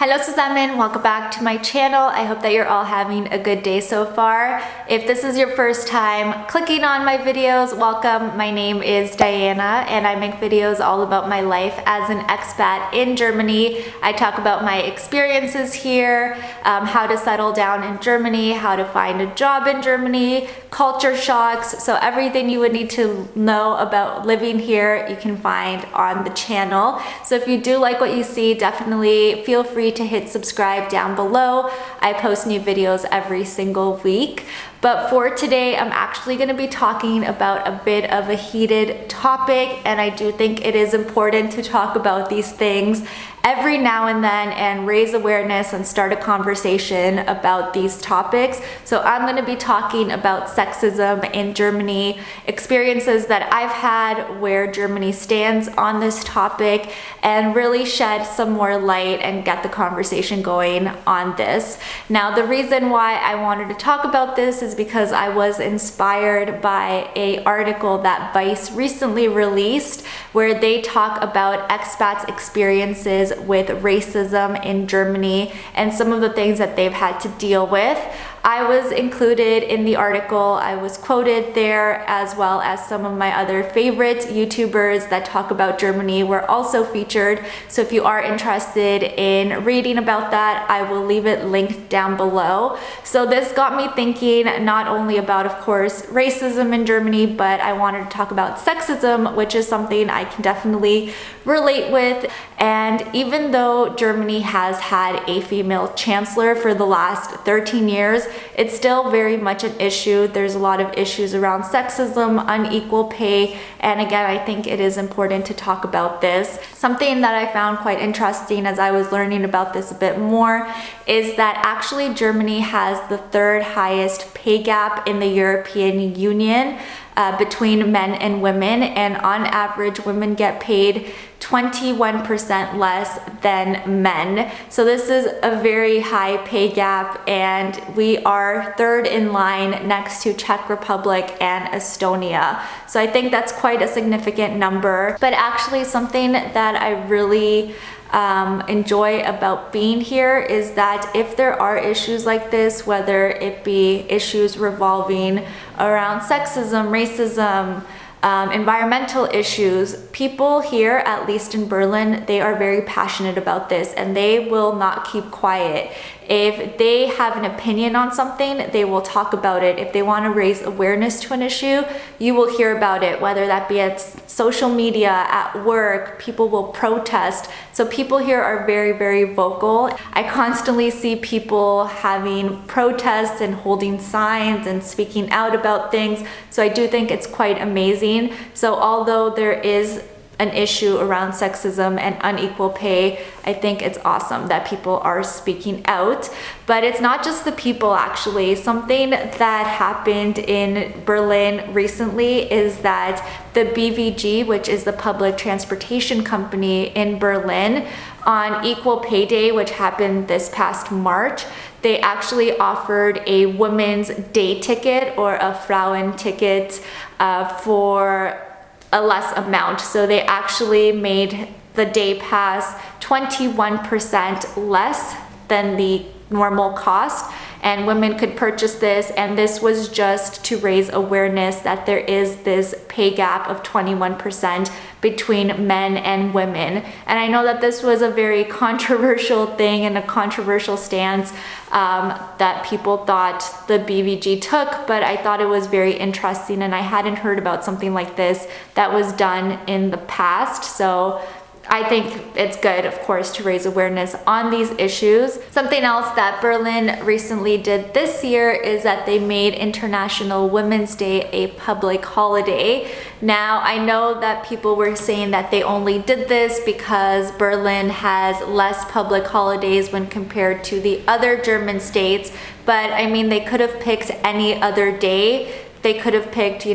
Hello zusammen, welcome back to my channel. I hope that you're all having a good day so far. If this is your first time clicking on my videos, welcome. My name is Diana and I make videos all about my life as an expat in Germany. I talk about my experiences here, how to settle down in Germany, how to find a job in Germany, culture shocks, so everything you would need to know about living here you can find on the channel. So if you do like what you see, definitely feel free to hit subscribe down below. I post new videos every single week. But for today, I'm actually going to be talking about a bit of a heated topic, and I do think it is important to talk about these things every now and then and raise awareness and start a conversation about these topics. So I'm going to be talking about sexism in Germany, experiences that I've had where Germany stands on this topic, and really shed some more light and get the conversation going on this. Now, the reason why I wanted to talk about this is because I was inspired by an article that Vice recently released where they talk about expats' experiences with racism in Germany and some of the things that they've had to deal with. I was included in the article. I was quoted there, as well as some of my other favorite YouTubers that talk about Germany were also featured. So if you are interested in reading about that, I will leave it linked down below. So this got me thinking not only about, of course, racism in Germany, but I wanted to talk about sexism, which is something I can definitely relate with. And even though Germany has had a female chancellor for the last 13 years, it's still very much an issue. There's a lot of issues around sexism, unequal pay, and again, I think it is important to talk about this. Something that I found quite interesting as I was learning about this a bit more is that actually Germany has the third highest pay gap in the European Union between men and women, and on average women get paid 21% less than men. So this is a very high pay gap, and we are third in line next to Czech Republic and Estonia. So I think that's quite a significant number. But actually something that I really enjoy about being here is that if there are issues like this, whether it be issues revolving around sexism, racism, environmental issues, people here, at least in Berlin, they are very passionate about this and they will not keep quiet. If they have an opinion on something, they will talk about it. If they want to raise awareness to an issue, you will hear about it, whether that be at social media, at work, people will protest. So people here are very, very vocal. I constantly see people having protests and holding signs and speaking out about things. So I do think it's quite amazing. So although there is an issue around sexism and unequal pay, I think it's awesome that people are speaking out. But it's not just the people, actually. Something that happened in Berlin recently is that the BVG, which is the public transportation company in Berlin, on Equal Pay Day, which happened this past March, they actually offered a women's day ticket or a Frauenticket for a less amount. So they actually made the day pass 21% less than the normal cost, and women could purchase this, and this was just to raise awareness that there is this pay gap of 21% between men and women. And I know that this was a very controversial thing and a controversial stance that people thought the BVG took, but I thought it was very interesting, and I hadn't heard about something like this that was done in the past. So I think it's good, of course, to raise awareness on these issues. Something else that Berlin recently did this year is that they made International Women's Day a public holiday. Now, I know that people were saying that they only did this because Berlin has less public holidays when compared to the other German states, but I mean, they could have picked any other day. They could have picked,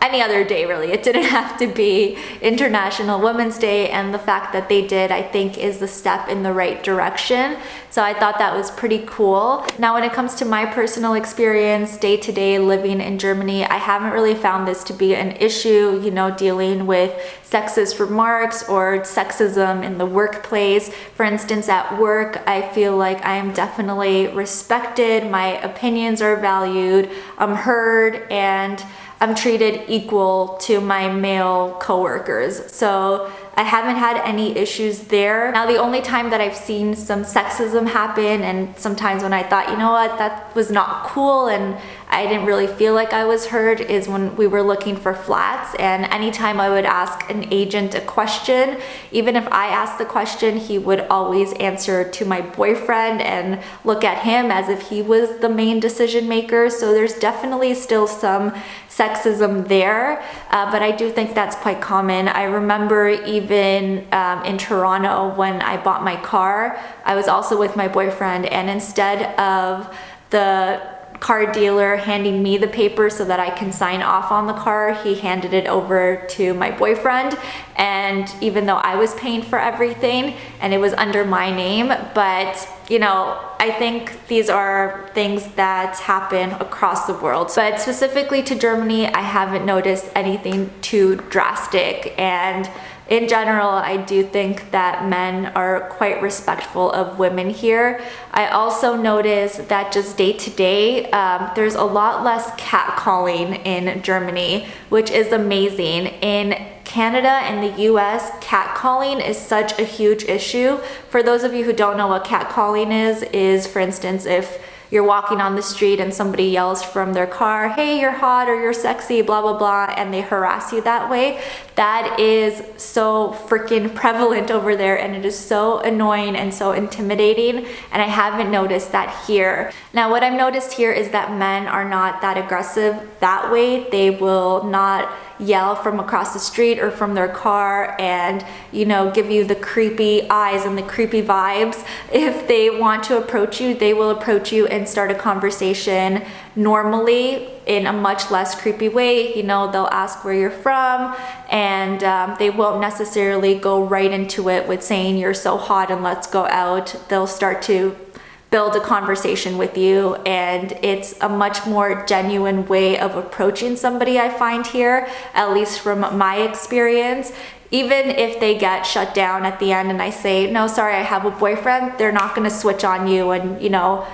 any other day really. It didn't have to be International Women's Day, and the fact that they did, I think, is the step in the right direction. So I thought that was pretty cool. Now when it comes to my personal experience day-to-day living in Germany, I haven't really found this to be an issue, you know, dealing with sexist remarks or sexism in the workplace. For instance, at work, I feel like I am definitely respected, my opinions are valued, I'm heard, and I'm treated equal to my male coworkers. So I haven't had any issues there. Now, the only time that I've seen some sexism happen, and sometimes when I thought, you know what, that was not cool and I didn't really feel like I was heard, is when we were looking for flats. And anytime I would ask an agent a question, even if I asked the question, he would always answer to my boyfriend and look at him as if he was the main decision maker. So there's definitely still some sexism there, but I do think that's quite common. I remember even in Toronto when I bought my car, I was also with my boyfriend, and instead of the car dealer handing me the paper so that I can sign off on the car, he handed it over to my boyfriend. And even though I was paying for everything and it was under my name, but you know, I think these are things that happen across the world. But specifically to Germany, I haven't noticed anything too drastic. And in general, I do think that men are quite respectful of women here. I also notice that just day to day, there's a lot less catcalling in Germany, which is amazing. In Canada and the US, catcalling is such a huge issue. For those of you who don't know what catcalling is for instance, if you're walking on the street and somebody yells from their car, hey, you're hot or you're sexy, blah, blah, blah, and they harass you that way. That is so freaking prevalent over there, and it is so annoying and so intimidating, and I haven't noticed that here. Now, what I've noticed here is that men are not that aggressive that way. They will not yell from across the street or from their car and, you know, give you the creepy eyes and the creepy vibes. If they want to approach you, they will approach you and start a conversation normally in a much less creepy way. You know, they'll ask where you're from, and they won't necessarily go right into it with saying you're so hot and let's go out. They'll start to build a conversation with you, and it's a much more genuine way of approaching somebody, I find here, at least from my experience. Even if they get shut down at the end and I say, no, sorry, I have a boyfriend, they're not gonna switch on you and, you know,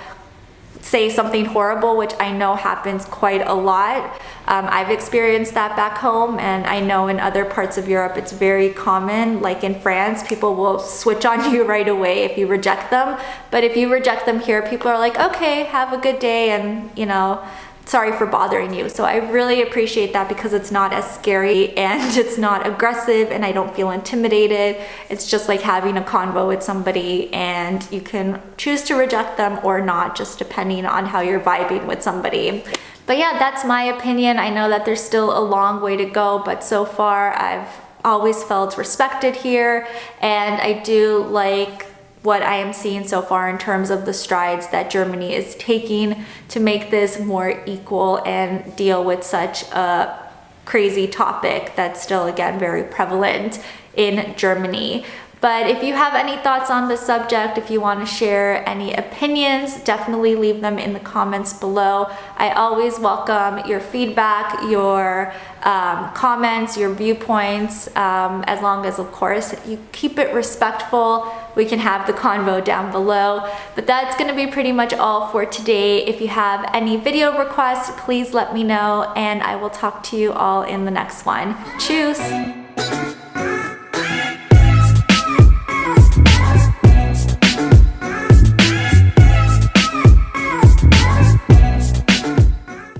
say something horrible, which I know happens quite a lot. I've experienced that back home, and I know in other parts of Europe it's very common. Like in France, people will switch on you right away if you reject them. But if you reject them here, people are like, okay, have a good day, and you know, sorry for bothering you. So I really appreciate that, because it's not as scary and it's not aggressive and I don't feel intimidated. It's just like having a convo with somebody, and you can choose to reject them or not, just depending on how you're vibing with somebody. But yeah, that's my opinion. I know that there's still a long way to go, but so far I've always felt respected here, and I do like what I am seeing so far in terms of the strides that Germany is taking to make this more equal and deal with such a crazy topic that's still, again, very prevalent in Germany. But if you have any thoughts on the subject, if you want to share any opinions, definitely leave them in the comments below. I always welcome your feedback, your comments, your viewpoints, as long as, of course, you keep it respectful. We can have the convo down below. But that's going to be pretty much all for today. If you have any video requests, please let me know, and I will talk to you all in the next one. Tschüss!